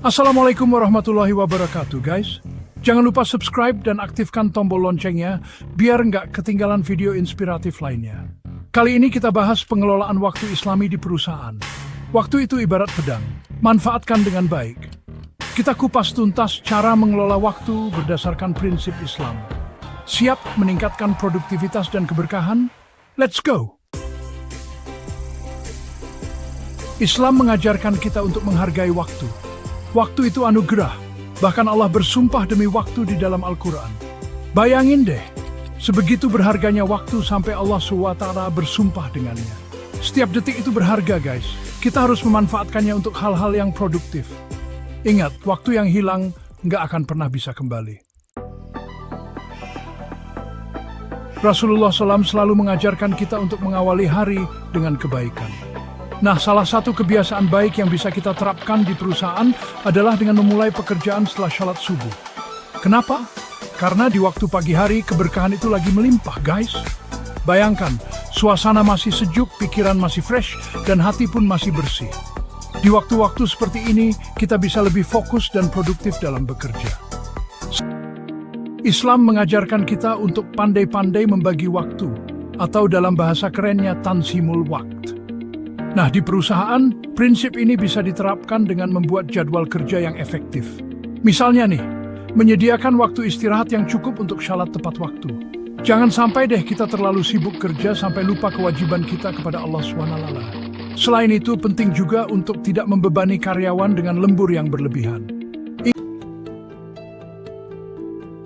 Assalamualaikum warahmatullahi wabarakatuh guys. Jangan lupa subscribe dan aktifkan tombol loncengnya biar nggak ketinggalan video inspiratif lainnya. Kali ini kita bahas pengelolaan waktu Islami di perusahaan. Waktu itu ibarat pedang, manfaatkan dengan baik. Kita kupas tuntas cara mengelola waktu berdasarkan prinsip Islam. Siap meningkatkan produktivitas dan keberkahan? Let's go! Islam mengajarkan kita untuk menghargai waktu. Waktu itu anugerah, bahkan Allah bersumpah demi waktu di dalam Al-Quran. Bayangin deh, sebegitu berharganya waktu sampai Allah SWT bersumpah dengannya. Setiap detik itu berharga guys, kita harus memanfaatkannya untuk hal-hal yang produktif. Ingat, waktu yang hilang nggak akan pernah bisa kembali. Rasulullah SAW selalu mengajarkan kita untuk mengawali hari dengan kebaikan. Nah, salah satu kebiasaan baik yang bisa kita terapkan di perusahaan adalah dengan memulai pekerjaan setelah sholat subuh. Kenapa? Karena di waktu pagi hari keberkahan itu lagi melimpah, guys. Bayangkan, suasana masih sejuk, pikiran masih fresh, dan hati pun masih bersih. Di waktu-waktu seperti ini, kita bisa lebih fokus dan produktif dalam bekerja. Islam mengajarkan kita untuk pandai-pandai membagi waktu, atau dalam bahasa kerennya tanzimul waqt. Nah, di perusahaan, prinsip ini bisa diterapkan dengan membuat jadwal kerja yang efektif. Misalnya nih, menyediakan waktu istirahat yang cukup untuk sholat tepat waktu. Jangan sampai deh kita terlalu sibuk kerja sampai lupa kewajiban kita kepada Allah SWT. Selain itu, penting juga untuk tidak membebani karyawan dengan lembur yang berlebihan.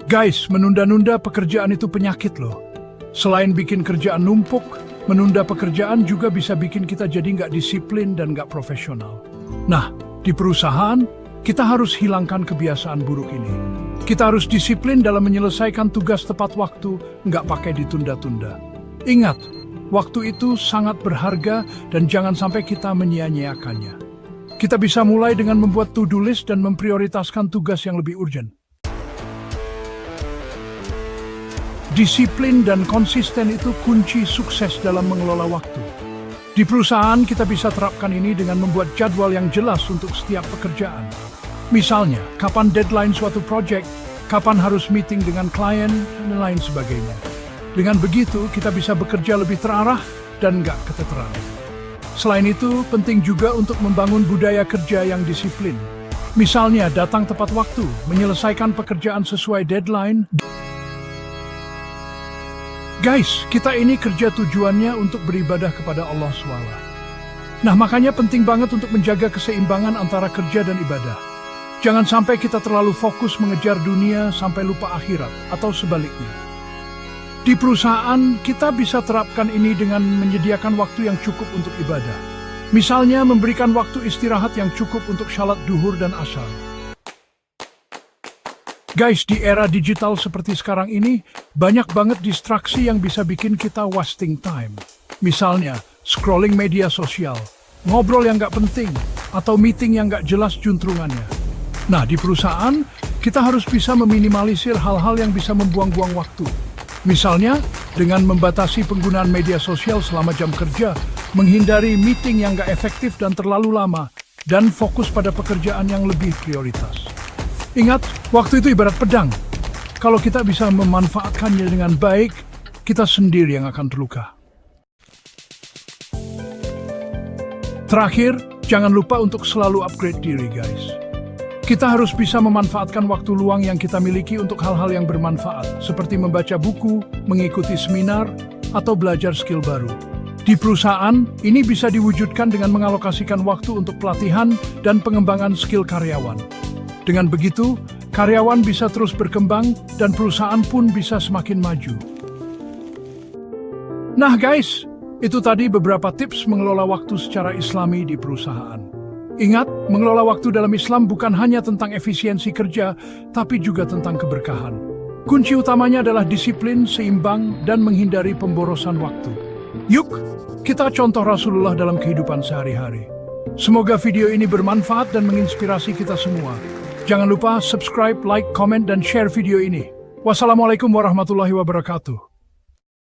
Guys, menunda-nunda pekerjaan itu penyakit loh. Selain bikin kerjaan numpuk, menunda pekerjaan juga bisa bikin kita jadi nggak disiplin dan nggak profesional. Nah, di perusahaan, kita harus hilangkan kebiasaan buruk ini. Kita harus disiplin dalam menyelesaikan tugas tepat waktu, nggak pakai ditunda-tunda. Ingat, waktu itu sangat berharga dan jangan sampai kita menyia-nyiakannya. Kita bisa mulai dengan membuat to-do list dan memprioritaskan tugas yang lebih urgent. Disiplin dan konsisten itu kunci sukses dalam mengelola waktu. Di perusahaan, kita bisa terapkan ini dengan membuat jadwal yang jelas untuk setiap pekerjaan. Misalnya, kapan deadline suatu proyek, kapan harus meeting dengan klien, dan lain sebagainya. Dengan begitu, kita bisa bekerja lebih terarah dan nggak keteteran. Selain itu, penting juga untuk membangun budaya kerja yang disiplin. Misalnya, datang tepat waktu, menyelesaikan pekerjaan sesuai deadline. Guys, kita ini kerja tujuannya untuk beribadah kepada Allah SWT. Nah, makanya penting banget untuk menjaga keseimbangan antara kerja dan ibadah. Jangan sampai kita terlalu fokus mengejar dunia sampai lupa akhirat, atau sebaliknya. Di perusahaan, kita bisa terapkan ini dengan menyediakan waktu yang cukup untuk ibadah. Misalnya, memberikan waktu istirahat yang cukup untuk salat duhur dan asar. Guys, di era digital seperti sekarang ini, banyak banget distraksi yang bisa bikin kita wasting time. Misalnya, scrolling media sosial, ngobrol yang nggak penting, atau meeting yang nggak jelas juntrungannya. Nah, di perusahaan, kita harus bisa meminimalisir hal-hal yang bisa membuang-buang waktu. Misalnya, dengan membatasi penggunaan media sosial selama jam kerja, menghindari meeting yang nggak efektif dan terlalu lama, dan fokus pada pekerjaan yang lebih prioritas. Ingat, waktu itu ibarat pedang. Kalau kita bisa memanfaatkannya dengan baik, kita sendiri yang akan terluka. Terakhir, jangan lupa untuk selalu upgrade diri, guys. Kita harus bisa memanfaatkan waktu luang yang kita miliki untuk hal-hal yang bermanfaat, seperti membaca buku, mengikuti seminar, atau belajar skill baru. Di perusahaan, ini bisa diwujudkan dengan mengalokasikan waktu untuk pelatihan dan pengembangan skill karyawan. Dengan begitu, karyawan bisa terus berkembang dan perusahaan pun bisa semakin maju. Nah guys, itu tadi beberapa tips mengelola waktu secara Islami di perusahaan. Ingat, mengelola waktu dalam Islam bukan hanya tentang efisiensi kerja, tapi juga tentang keberkahan. Kunci utamanya adalah disiplin, seimbang, dan menghindari pemborosan waktu. Yuk, kita contoh Rasulullah dalam kehidupan sehari-hari. Semoga video ini bermanfaat dan menginspirasi kita semua. Jangan lupa subscribe, like, komen, dan share video ini. Wassalamualaikum warahmatullahi wabarakatuh.